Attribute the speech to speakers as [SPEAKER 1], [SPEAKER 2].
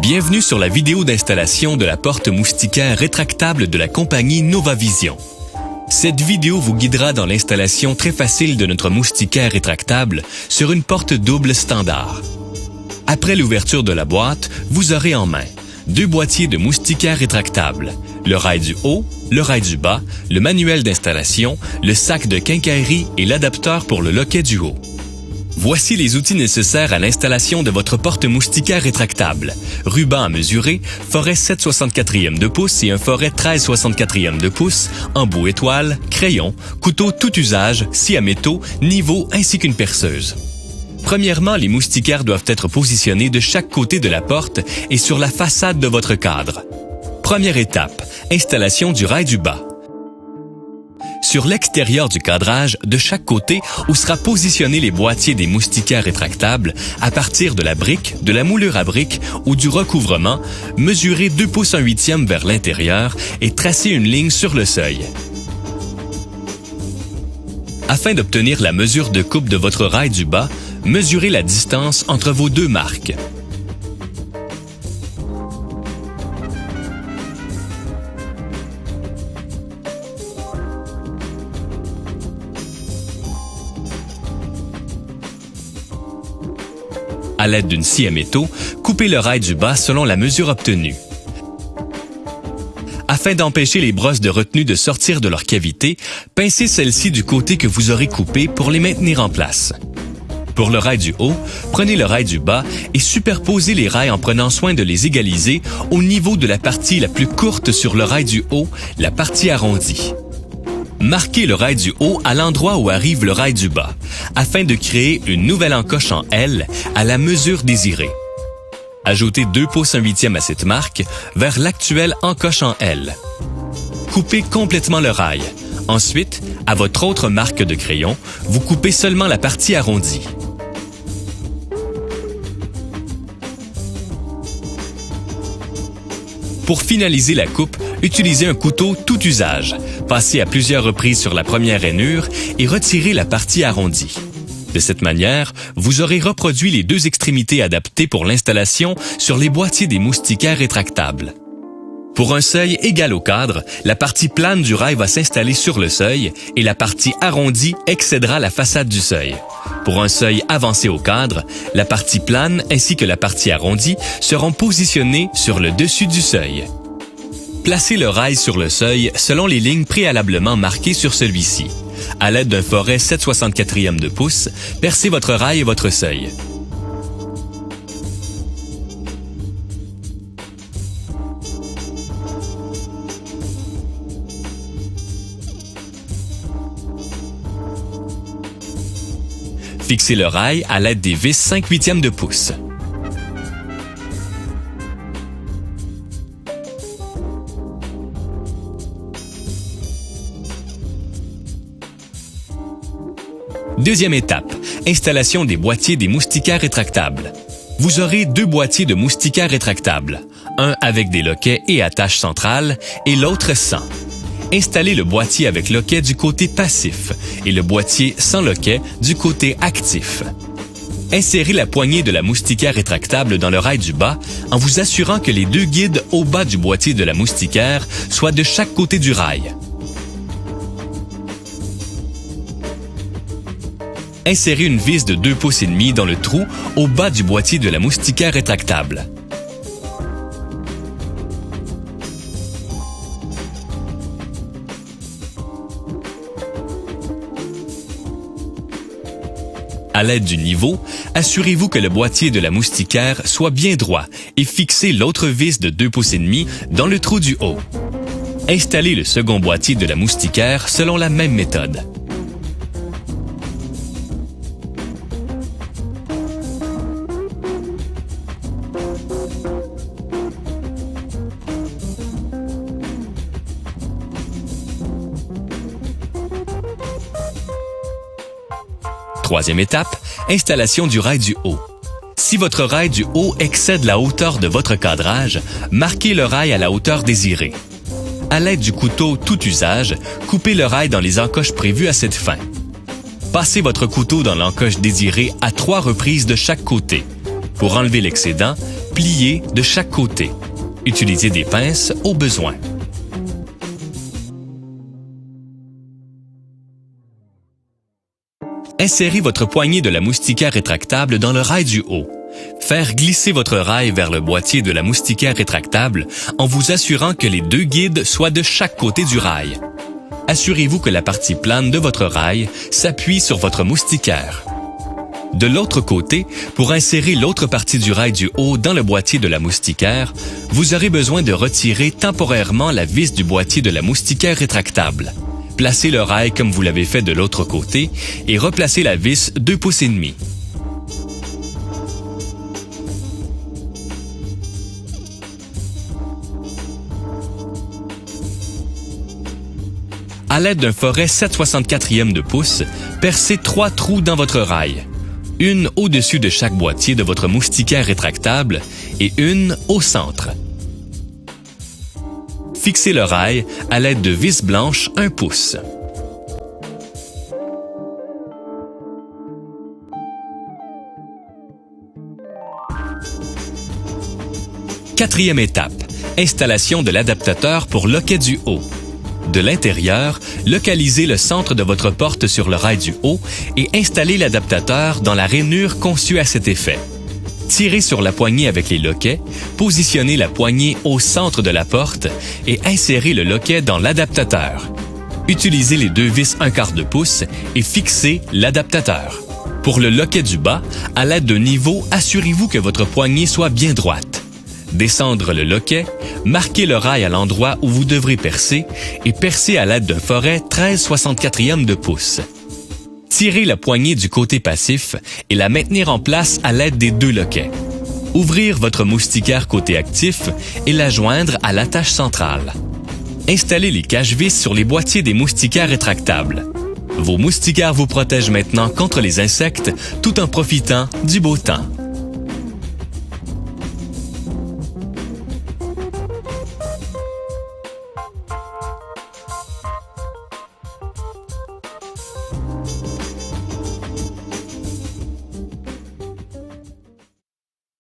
[SPEAKER 1] Bienvenue sur la vidéo d'installation de la porte moustiquaire rétractable de la compagnie Novavision. Cette vidéo vous guidera dans l'installation très facile de notre moustiquaire rétractable sur une porte double standard. Après l'ouverture de la boîte, vous aurez en main 2 boîtiers de moustiquaire rétractable, le rail du haut, le rail du bas, le manuel d'installation, le sac de quincaillerie et l'adapteur pour le loquet du haut. Voici les outils nécessaires à l'installation de votre porte moustiquaire rétractable. Ruban à mesurer, forêt 7/64 de pouce et un forêt 13/64 de pouce, embout étoile, crayon, couteau tout usage, scie à métaux, niveau ainsi qu'une perceuse. Premièrement, les moustiquaires doivent être positionnés de chaque côté de la porte et sur la façade de votre cadre. Première étape, installation du rail du bas. Sur l'extérieur du cadrage, de chaque côté, où sera positionné les boîtiers des moustiquaires rétractables, à partir de la brique, de la moulure à brique ou du recouvrement, mesurez 2 pouces 1/8 vers l'intérieur et tracez une ligne sur le seuil. Afin d'obtenir la mesure de coupe de votre rail du bas, mesurez la distance entre vos 2 marques. À l'aide d'une scie à métaux, coupez le rail du bas selon la mesure obtenue. Afin d'empêcher les brosses de retenue de sortir de leur cavité, pincez celles-ci du côté que vous aurez coupé pour les maintenir en place. Pour le rail du haut, prenez le rail du bas et superposez les rails en prenant soin de les égaliser au niveau de la partie la plus courte sur le rail du haut, la partie arrondie. Marquez le rail du haut à l'endroit où arrive le rail du bas, afin de créer une nouvelle encoche en L à la mesure désirée. Ajoutez 2 pouces 1/8 à cette marque vers l'actuelle encoche en L. Coupez complètement le rail. Ensuite, à votre autre marque de crayon, vous coupez seulement la partie arrondie. Pour finaliser la coupe, utilisez un couteau tout usage. Passez à plusieurs reprises sur la première rainure et retirez la partie arrondie. De cette manière, vous aurez reproduit les 2 extrémités adaptées pour l'installation sur les boîtiers des moustiquaires rétractables. Pour un seuil égal au cadre, la partie plane du rail va s'installer sur le seuil et la partie arrondie excédera la façade du seuil. Pour un seuil avancé au cadre, la partie plane ainsi que la partie arrondie seront positionnées sur le dessus du seuil. Placez le rail sur le seuil selon les lignes préalablement marquées sur celui-ci. À l'aide d'un forêt 7/64 de pouce, percez votre rail et votre seuil. Fixez le rail à l'aide des vis 5/8 de pouce. Deuxième étape, installation des boîtiers des moustiquaires rétractables. Vous aurez 2 boîtiers de moustiquaires rétractables, un avec des loquets et attache centrale et l'autre sans. Installez le boîtier avec loquet du côté passif et le boîtier sans loquet du côté actif. Insérez la poignée de la moustiquaire rétractable dans le rail du bas en vous assurant que les 2 guides au bas du boîtier de la moustiquaire soient de chaque côté du rail. Insérez une vis de 2 pouces et demi dans le trou au bas du boîtier de la moustiquaire rétractable. À l'aide du niveau, assurez-vous que le boîtier de la moustiquaire soit bien droit et fixez l'autre vis de 2 pouces et demi dans le trou du haut. Installez le second boîtier de la moustiquaire selon la même méthode. Troisième étape, installation du rail du haut. Si votre rail du haut excède la hauteur de votre cadrage, marquez le rail à la hauteur désirée. À l'aide du couteau tout usage, coupez le rail dans les encoches prévues à cette fin. Passez votre couteau dans l'encoche désirée à 3 reprises de chaque côté. Pour enlever l'excédent, pliés de chaque côté. Utilisez des pinces au besoin. Insérez votre poignée de la moustiquaire rétractable dans le rail du haut. Faire glisser votre rail vers le boîtier de la moustiquaire rétractable en vous assurant que les deux guides soient de chaque côté du rail. Assurez-vous que la partie plane de votre rail s'appuie sur votre moustiquaire. De l'autre côté, pour insérer l'autre partie du rail du haut dans le boîtier de la moustiquaire, vous aurez besoin de retirer temporairement la vis du boîtier de la moustiquaire rétractable. Placez le rail comme vous l'avez fait de l'autre côté et replacez la vis 2,5 pouces. À l'aide d'un forêt 7/64 de pouce, percez 3 trous dans votre rail. Une au-dessus de chaque boîtier de votre moustiquaire rétractable et une au centre. Fixez le rail à l'aide de vis blanches 1 pouce. Quatrième étape, installation de l'adaptateur pour loquet du haut. De l'intérieur, localisez le centre de votre porte sur le rail du haut et installez l'adaptateur dans la rainure conçue à cet effet. Tirez sur la poignée avec les loquets, positionnez la poignée au centre de la porte et insérez le loquet dans l'adaptateur. Utilisez les deux vis 1/4 pouce et fixez l'adaptateur. Pour le loquet du bas, à l'aide d'un niveau, assurez-vous que votre poignée soit bien droite. Descendre le loquet, marquez le rail à l'endroit où vous devrez percer et percez à l'aide d'un forêt 13/64 de pouce. Tirez la poignée du côté passif et la maintenir en place à l'aide des deux loquets. Ouvrir votre moustiquaire côté actif et la joindre à l'attache centrale. Installez les cache-vis sur les boîtiers des moustiquaires rétractables. Vos moustiquaires vous protègent maintenant contre les insectes tout en profitant du beau temps.